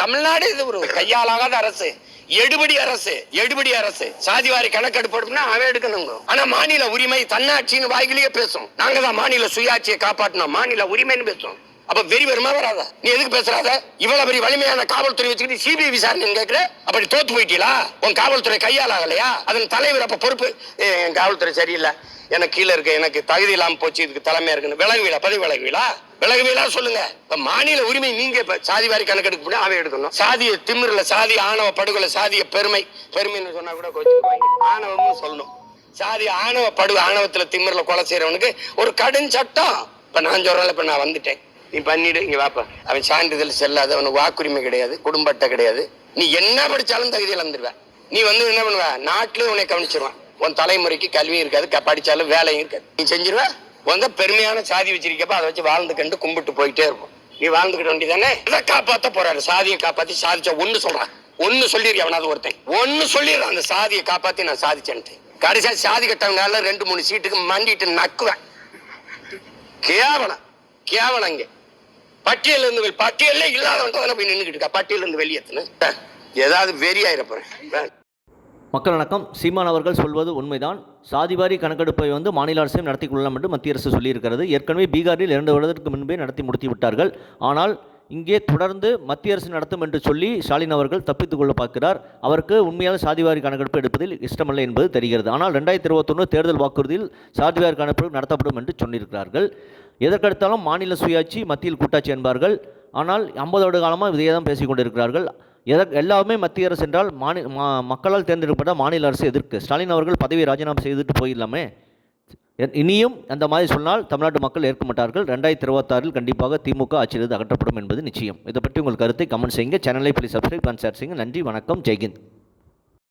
தமிழ்நாடு இது ஒரு கையாளாகாத அரசு, எடுபடி அரசு. சாதிவாரி கணக்கெடுப்புனா அவன் எடுக்கணுங்க. ஆனா மாநில உரிமை தன்னாட்சின்னு வாய்கிலேயே பேசும். நாங்க தான் மாநில சுயாட்சியை காப்பாற்றணும், மாநில உரிமைன்னு பேசும். அப்ப வெறி வருமா வராதா? நீ எதுக்கு பேசுறாத? இவ்வளவு பெரிய வலிமையான காவல்துறை வச்சுக்கிட்டு சிபிஐ விசாரணை கேட்கிற? அப்படி தோத்து போயிட்டீங்களா? உன் காவல்துறை கையால் ஆகலையா? அதன் தலைவர் அப்ப பொறுப்பு. என் காவல்துறை சரியில்லை, எனக்கு கீழே இருக்க, எனக்கு தகுதி இல்லாம போச்சு, இதுக்கு தலைமையா இருக்குன்னு விலகுவீலா? பதவி விலகுவீலா சொல்லுங்க. இப்ப மாநில உரிமை நீங்க இப்ப சாதிவாரி கணக்கெடுக்க அவன் எடுக்கணும். சாதிய திமிர்ல, சாதி ஆணவ படுகொலை, சாதிய பெருமைன்னு சொன்னா கூட கோச்சுக்குவாங்க. ஆணவம்னு சொல்லணும். சாதி ஆணவ படுகொலை, ஆணவத்துல திமிர்ல கொலை செய்யறவனுக்கு ஒரு கடும் சட்டம். இப்ப நான் சொல்றேன், இப்ப நான் வந்துட்டேன், நீ பண்ணிடு, இங்க வாப்ப. அவன் சான்றிதழ் செல்லாது, அவனுக்கு வாக்குரிமை கிடையாது, குடும்ப அட்டை கிடையாது. நீ என்ன படிச்சாலும் தகுதியில் வந்துடுவேன். நீ என்ன பண்ணுவ? நாட்டிலும் உன்னை கவனிச்சிருவான். உன் தலைமுறைக்கு கல்வியும் இருக்காது, படிச்சாலும் வேலையும் இருக்காது. நீ செஞ்சிருவ. உங்க பெருமையான சாதி வச்சிருக்கப்ப அதை வச்சு வாழ்ந்து கண்டு கும்பிட்டு போயிட்டே இருக்கும். நீ வாழ்ந்துக்கிட்ட வேண்டியதானே? இதை காப்பாத்த போறாரு. சாதியை காப்பாத்தி சாதிச்சா ஒண்ணு சொல்றான். ஒண்ணு சொல்லிடுறேன், அவனாவது ஒருத்தன் ஒண்ணு சொல்லிடுறான், அந்த சாதியை காப்பாத்தி நான் சாதிச்சேன்ட்டு. கடைசியா சாதி கட்டவனால 2-3 சீட்டுக்கு மண்டிட்டு நக்குவேன். கேவலம் இங்க பட்டியல் இருந்து பட்டியல்ல இல்லாதவன் போய் நின்றுக்கிட்டு இருக்கா. பட்டியல் இருந்து வெளியேற்றுன்னு ஏதாவது வெறியாயிர போறேன். மக்கள் வணக்கம். சீமான் அவர்கள் சொல்வது உண்மைதான். சாதிவாரி கணக்கெடுப்பை மாநில அரசையும் நடத்தி கொள்ளலாம் என்று மத்திய அரசு சொல்லியிருக்கிறது. ஏற்கனவே பீகாரில் 2 வருடத்திற்கு முன்பே நடத்தி முடித்து விட்டார்கள். ஆனால் இங்கே தொடர்ந்து மத்திய அரசு நடத்தும் என்று சொல்லி ஸ்டாலின் அவர்கள் தப்பித்துக் கொள்ள பார்க்கிறார். அவருக்கு உண்மையாக சாதிவாரி கணக்கெடுப்பு எடுப்பதில் இஷ்டமல்ல என்பது தெரிகிறது. ஆனால் 2021 தேர்தல் வாக்குறுதியில் சாதிவாரி கணக்கெடுப்பு நடத்தப்படும் என்று சொன்னிருக்கிறார்கள். எதற்கெடுத்தாலும் மாநில சுயாட்சி, மத்தியில் கூட்டாட்சி என்பார்கள். ஆனால் 50 வருட காலமாக இதையே தான் பேசிக் கொண்டிருக்கிறார்கள். எல்லாமே மத்திய அரசு என்றால் மக்களால் தேர்ந்தெடுக்கப்பட்ட மாநில அரசு எதிர்க்கு. ஸ்டாலின் அவர்கள் பதவியை ராஜினாமா செய்துட்டு போயிடலாமே. இனியும் அந்த மாதிரி சொன்னால் தமிழ்நாட்டு மக்கள் ஏற்க மாட்டார்கள். 2026 கண்டிப்பாக திமுக ஆட்சியிலிருந்து அகற்றப்படும் என்பது நிச்சயம். இதை பற்றி உங்கள் கருத்தை கமெண்ட் செய்யுங்க. சேனலை ப்ளீஸ் சப்ஸ்கிரைப் அண்ட் ஷேர் செய்யுங்க. நன்றி, வணக்கம், ஜெய்ஹிந்த்.